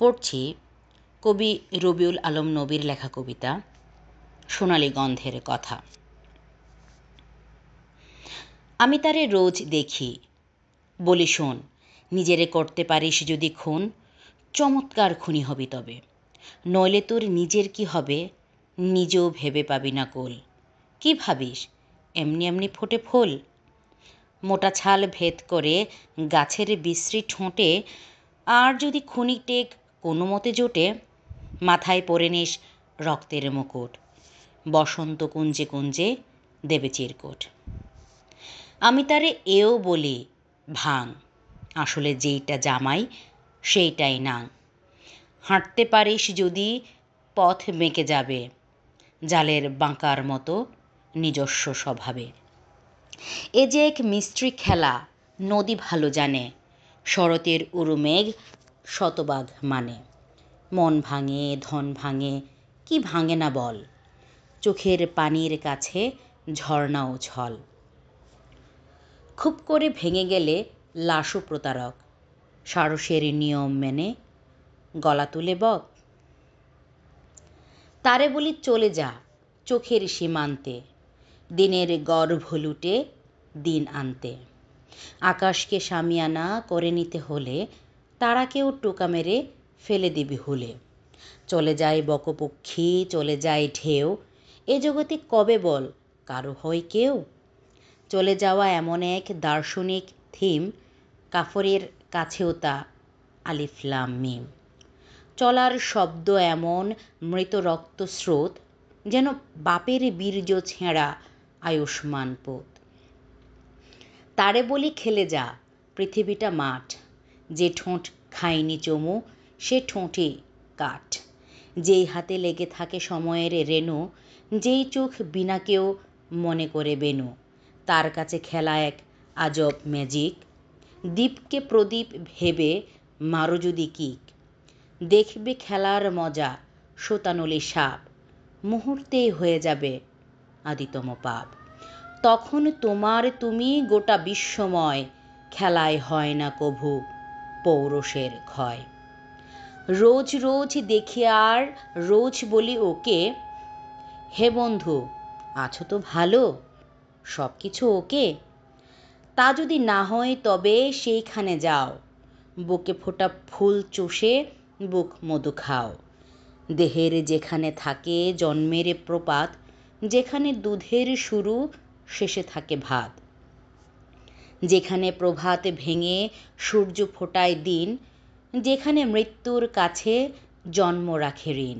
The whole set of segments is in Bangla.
পড়ছি কবি রবিউল আলম নবীর লেখা কবিতা সোনালী গন্ধের কথা। আমি তারে রোজ দেখি, বলি শোন, নিজেরে করতে পারিস যদি খুন, চমৎকার খুনি হবি তবে, নইলে তোর নিজের কি হবে, নিজেও ভেবে পাবি না কোল। কি ভাবিস এমনি এমনি ফোটে ফুল, মোটা ছাল ভেদ করে গাছের বিশ্রী ঠোঁটে, আর যদি খুনি টেক কোনো মতে জোটে, মাথায় পরে নিস রক্তের মুকুট, বসন্ত কুঞ্জে কুঞ্জে দেবে চিরকুট। আমি তারে এও বলি ভাং, আসলে যেইটা জামাই সেইটাই নাং। হাঁটতে পারিস যদি পথ বেঁকে যাবে, জালের বাঁকার মতো নিজস্ব স্বভাবে। এ যে এক মিস্ত্রি খেলা, নদী ভালো জানে, শরতের উরুমেঘ শতবাঘ মানে। মন ভাঙে, ধন ভাঙে, কি ভাঙে না বল, চোখের পানির কাছে ঝর্ণাও ছল। খুব করে ভেঙে গেলে লাশও প্রতারক, সারসের নিয়ম মেনে গলা তুলে বক। তারে বলি চলে যা চোখের সীমান্তে, দিনের গর্ভ লুটে দিন আনতে। আকাশকে সামিয়ানা করে নিতে হলে তারাকেও টোকা মেরে ফেলে দিবি হুলে। চলে যায় বকপক্ষী, চলে যায় ঢেউ, এ জগতে কবে বল কারো হয় কেউ। চলে যাওয়া এমন এক দার্শনিক থিম, কাফরের কাছেও তা আলিফ লাম মিম। চলার শব্দ এমন মৃত রক্তস্রোত, যেন বাপের বীর্য ছেঁড়া আয়ুষ্মান পোত। তারে বলি খেলে যা পৃথিবীটা মাঠ, যে ঠোঁট খায়নি চমু সে ঠোঁটই কাঠ। যেই হাতে লেগে থাকে সময়ের রেণু, যেই চোখ বিনাকেও মনে করে বেনু, তার কাছে খেলা এক আজব ম্যাজিক। দীপকে প্রদীপ ভেবে মারো যদি কিক, দেখবে খেলার মজা শতানলি সাপ, মুহূর্তেই হয়ে যাবে আদিতম পাপ। তখন তোমার তুমি গোটা বিশ্বময়, খেলায় হয় না কভু পৌরুষের ক্ষয়। রোজ রোজ দেখি আর রোজ বলি ওকে, হে বন্ধু আছো তো ভালো, সব কিছু ওকে। তা যদি না হয় তবে সেইখানে যাও, বুকে ফোটা ফুল চষে বুক মধু খাও। দেহের যেখানে থাকে জন্মের প্রপাত, যেখানে দুধের শুরু শেষে থাকে ভাত, যেখানে প্রভাত ভেঙে সূর্য ফোটায় দিন, যেখানে মৃত্যুর কাছে জন্ম রাখে ঋণ।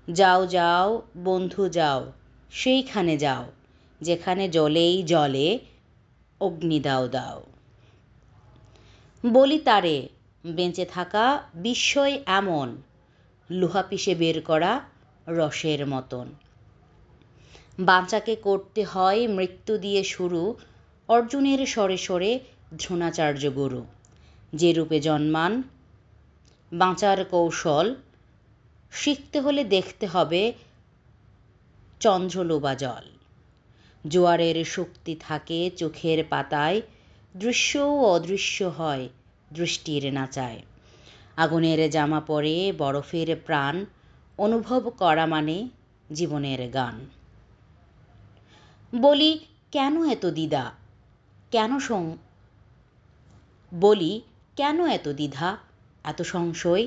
যাও যাও বন্ধু যাও, সেইখানে যাও, যেখানে জলেই জলে অগ্নি দাও দাও। বলি তারে বেঁচে থাকা বিস্ময় এমন, লোহা পিষে বের করা রসের মতন। বাঁচাকে করতে হয় মৃত্যু দিয়ে শুরু, অর্জুনের স্বরে স্বরে দ্রোণাচার্য গুরু। যে রূপে জন্মান বাঁচার কৌশল, শিখতে হলে দেখতে হবে চন্দ্রলোবা জল। জোয়ারের শক্তি থাকে চোখের পাতায়, দৃশ্যও অদৃশ্য হয় দৃষ্টির নাচায়। আগুনের জামা পরে বরফের প্রাণ, অনুভব করা মানে জীবনের গান। বলি কেন এত দ্বিধা, বলি কেন এত দ্বিধা, এত সংশয়।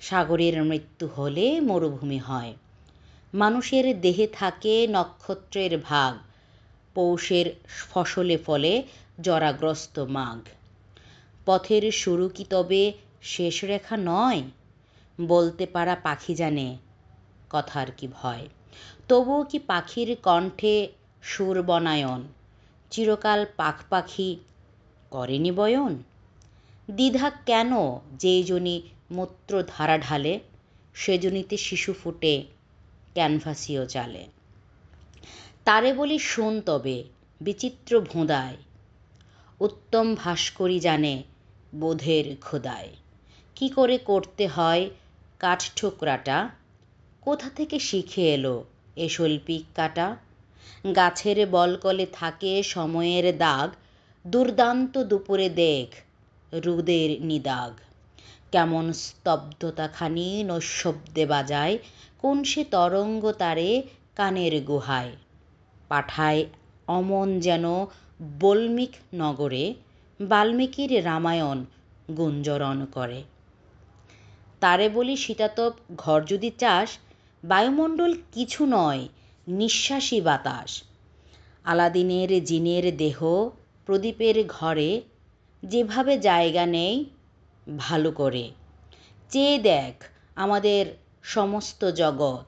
সাগরের মৃত্যু হলে মরুভূমি হয়, মানুষের দেহে থাকে নক্ষত্রের ভাগ, পৌষের ফসলে ফলে জরাগ্রস্ত মাঘ। পথের শুরু কি তবে শেষ রেখা নয়, বলতে পারা পাখি জানে কথার কি ভয়। তবুও কি পাখির কণ্ঠে সুর বনায়ন, চিরকাল পাখ পাখি করেনি বয়ন। দ্বিধা কেন, যেই জনি মূত্র ধারা ঢালে, সেজনিতে শিশু ফুটে ক্যানভাসিও চালে। তারে বলি শোন তবে বিচিত্র ভোঁদায়, উত্তম ভাস্করী জানে বোধের খোদায়। কি করে করতে হয় কাঠঠোকরাটা, কোথা থেকে শিখে এলো এ শৈল্পিক কাটা। গাছের বলকলে থাকে সময়ের দাগ, দুর্দান্ত দুপুরে দেখ রোদের নিদাগ। কেমন স্তব্ধতাখানি নৈশব্দে বাজায় কোন সে তরঙ্গ তারে কানের গুহায়, পাঠায় অমন যেন বল্মিক নগরে বাল্মীকির রামায়ণ গুঞ্জরণ করে। তারে বলি শীতাতপ ঘর যদি চাস, বায়ুমণ্ডল কিছু নয়, নিঃশ্বাসী বাতাস। আলাদিনের জিনের দেহ প্রদীপের ঘরে যেভাবে জায়গা নেই ভালো করে। চেয়ে দেখ আমাদের সমস্ত জগৎ,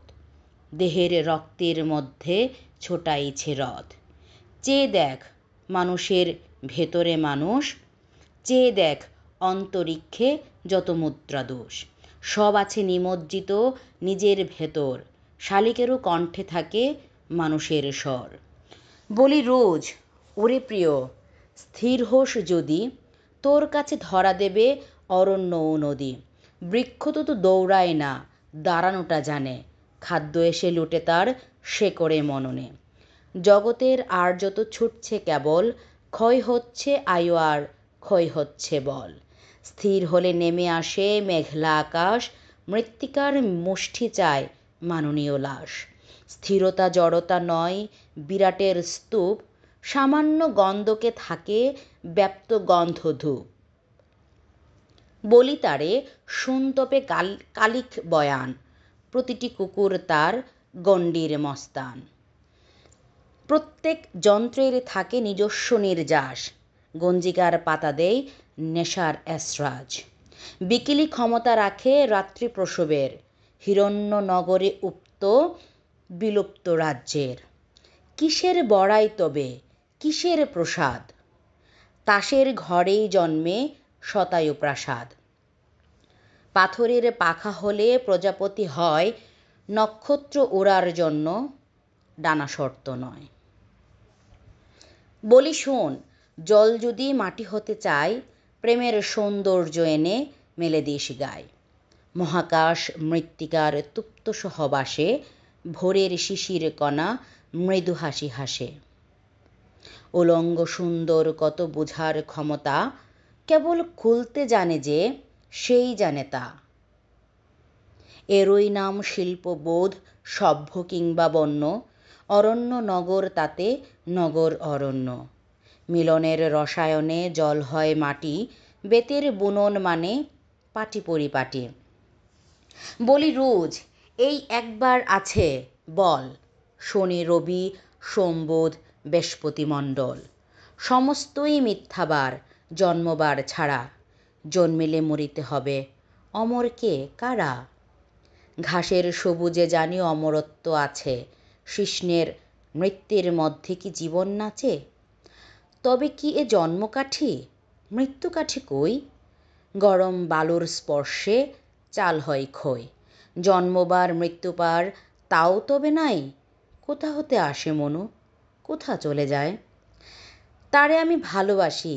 দেহের রক্তের মধ্যে ছোটাইছে রথ। চেয়ে দেখ মানুষের ভেতরে মানুষ, চেয়ে দেখ অন্তরিক্ষে যত মুদ্রা দোষ। সব আছে নিমজ্জিত নিজের ভেতর, শালিকেরও কণ্ঠে থাকে মানুষের স্বর। বলি রোজ, ওরে প্রিয় স্থির হোস যদি, তোর কাছে ধরা দেবে অরণ্য ও নদী। বৃক্ষ তো দৌড়ায় না, দাঁড়ানোটা জানে, খাদ্য এসে লুটে তার শেকড়ে মননে। জগতের আর যত ছুটছে কেবল, ক্ষয় হচ্ছে আয়ু আর ক্ষয় হচ্ছে বল। স্থির হলে নেমে আসে মেঘলা আকাশ, মৃত্তিকার মুষ্টি চায় মাননীয় লাশ। স্থিরতা জড়তা নয় বিরাটের স্তূপ, সামান্য গন্ধকে থাকে ব্যাপ্ত গন্ধ ধূপ। বলি তারে সুন্তপে কালিক বয়ান, প্রতিটি কুকুর তার গণ্ডির মস্তান। প্রত্যেক যন্ত্রের থাকে নিজস্ব নির্যাস, গঞ্জিকার পাতা দেয় নেশার এসরাজ। বিকেলি ক্ষমতা রাখে রাত্রি প্রসবের, হিরণ্য নগরে উক্ত বিলুপ্ত রাজ্যের। কিসের বড়াই তবে, কিসের প্রসাদ, তাসের ঘরেই জন্মে শতায়ু প্রাসাদ। পাথরের পাখা হলে প্রজাপতি হয়, নক্ষত্র ওড়ার জন্য ডানা শর্ত নয়। বলি শোন, জল যদি মাটি হতে চায়, প্রেমের সৌন্দর্য এনে মেলে দিস গায়। মহাকাশ মৃত্তিকার তুপ্ত সহবাসে, ভোরের শিশির কণা মৃদু হাসি হাসে। উলঙ্গ সুন্দর কত বোঝার ক্ষমতা, কেবল খুলতে জানে যে সেই জানে তা। এরই নাম শিল্পবোধ, সভ্য কিংবা বন্য, অরণ্য নগর তাতে নগর অরণ্য। মিলনের রসায়নে জল হয় মাটি, বেতের বুনন মানে পাটি পরিপাটি। বলি রোজ, এই একবার আছে বল, শনি রবি সোম বুধ বৃহস্পতি মণ্ডল। সমস্তই মিথ্যাবার জন্মবার ছাড়া, জন্মিলে মরিতে হবে অমর কে কারা। ঘাসের সবুজে জানি অমরত্ব আছে, কৃষ্ণের মৃত্যুর মধ্যে কি জীবন নাচে। তবে কি এ জন্মকাঠি, মৃত্যুকাঠি কই, গরম বালুর স্পর্শে চাল হয় ক্ষয়। জন্মবার মৃত্যুবার তাও তবে নাই, কোথা হতে আসে মনু, কোথা চলে যায়। তারে আমি ভালোবাসি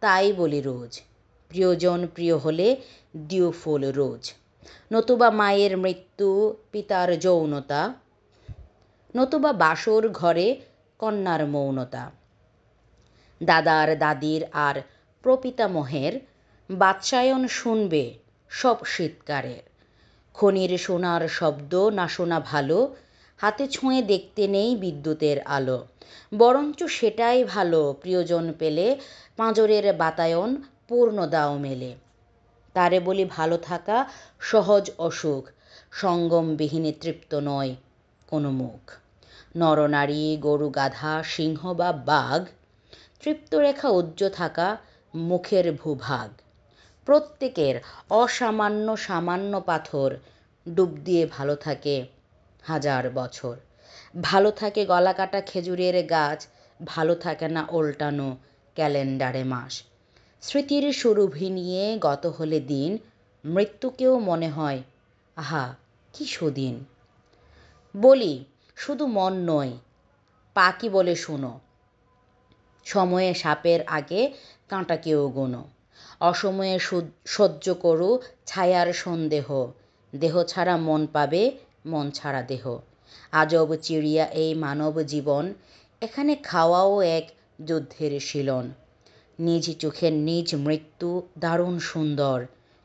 তাই বলি রোজ, প্রিয়জন প্রিয় হলে দিও ফুল রোজ। নতুবা মায়ের মৃত্যু, পিতার যৌনতা, নতুবা বাসর ঘরে কন্যার মৌনতা। দাদার দাদির আর প্রপিতামহের বাৎসায়ন শুনবে সব শীতকারের। খনির সোনার শব্দ না শোনা ভালো, হাতে ছুঁয়ে দেখতে নেই বিদ্যুতের আলো। বরঞ্চ সেটাই ভালো প্রিয়জন পেলে পাঁজরের বাতায়ন পূর্ণ দাও মেলে। তারে বলি ভালো থাকা সহজ অসুখ, সঙ্গমবিহীনে তৃপ্ত নয় কোনো মুখ। নরনারী গরু গাধা সিংহ বা বাঘ, তৃপ্ত রেখা উজ্জ্ব থাকা মুখের ভূভাগ। প্রত্যেকের অসামান্য সামান্য পাথর ডুব দিয়ে ভালো থাকে হাজার বছর। ভালো থাকে গলাকাটা খেজুরের গাছ, ভালো থাকে না ওল্টানো ক্যালেন্ডারে মাস। স্মৃতির সুরভি নিয়ে গত হলে দিন, মৃত্যুকেও মনে হয় আহা কি সুদিন। বলি শুধু মন নয়, পা কি বলে শুনো, সময়ে সাপের আগে কাঁটাকেও গোনো। অসময়ে সহ্য করো ছায়ার সন্দেহ, দেহ ছাড়া মন পাবে মন ছাড়া দেহ। আজব চিড়িয়া এই মানব জীবন, এখানে খাওয়াও এক যুদ্ধের শিলন। নিজ চোখের নিজ মৃত্যু দারুণ সুন্দর,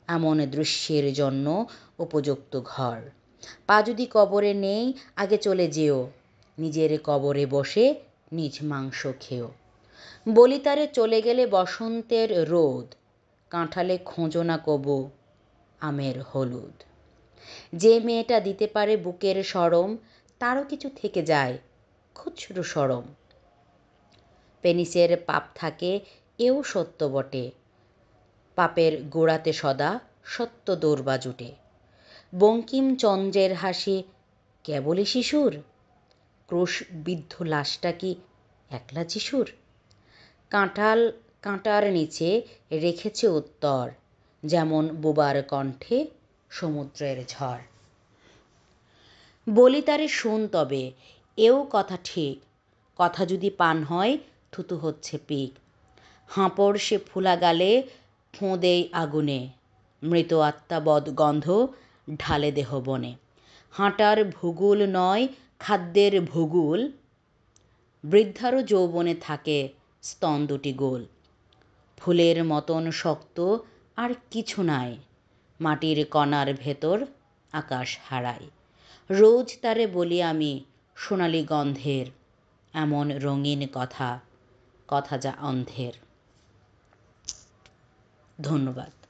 এমন দৃশ্যের জন্য উপযুক্ত ঘর। পা যদি কবরে নেই আগে চলে যেও, নিজের কবরে বসে নিজ মাংস খেও। বলিতারে চলে গেলে বসন্তের রোদ, কাঁঠালে খোঁজো না কবু আমের হলুদ। যে মেয়েটা দিতে পারে বুকের সরম, তারও কিছু থেকে যায় খুচরো সরম। পেনিসের পাপ থাকে এও সত্য বটে, পাপের গোড়াতে সদা সত্য দৌর্বা জুটে। বঙ্কিমচন্দ্রের হাসি কেবলই শিশুর, ক্রুশবিদ্ধ লাশটা কি একলা যিশুর? কাঁটার নিচে রেখেছে উত্তর, যেমন বোবার কণ্ঠে সমুদ্রের ঝড়। বলি তারে শোন তবে, এও কথা ঠিক, কথা যদি পান হয় থুতু হচ্ছে পিক। হাঁপড় সে ফুলা গালে ফোঁ দেই আগুনে, মৃত আত্মা বদ গন্ধ ঢালে দেহ বনে। হাঁটার ভূগোল নয় খাদ্যের ভূগোল, বৃদ্ধারও যৌবনে থাকে স্তন দুটি গোল। ফুলের মতন শক্ত আর কিছু নাই, মাটির কণার ভেতর আকাশ হারায়। রোজ তারে বলি আমি সোনালি গন্ধের, এমন রঙিন কথা, কথা যা অন্ধের। ধন্যবাদ।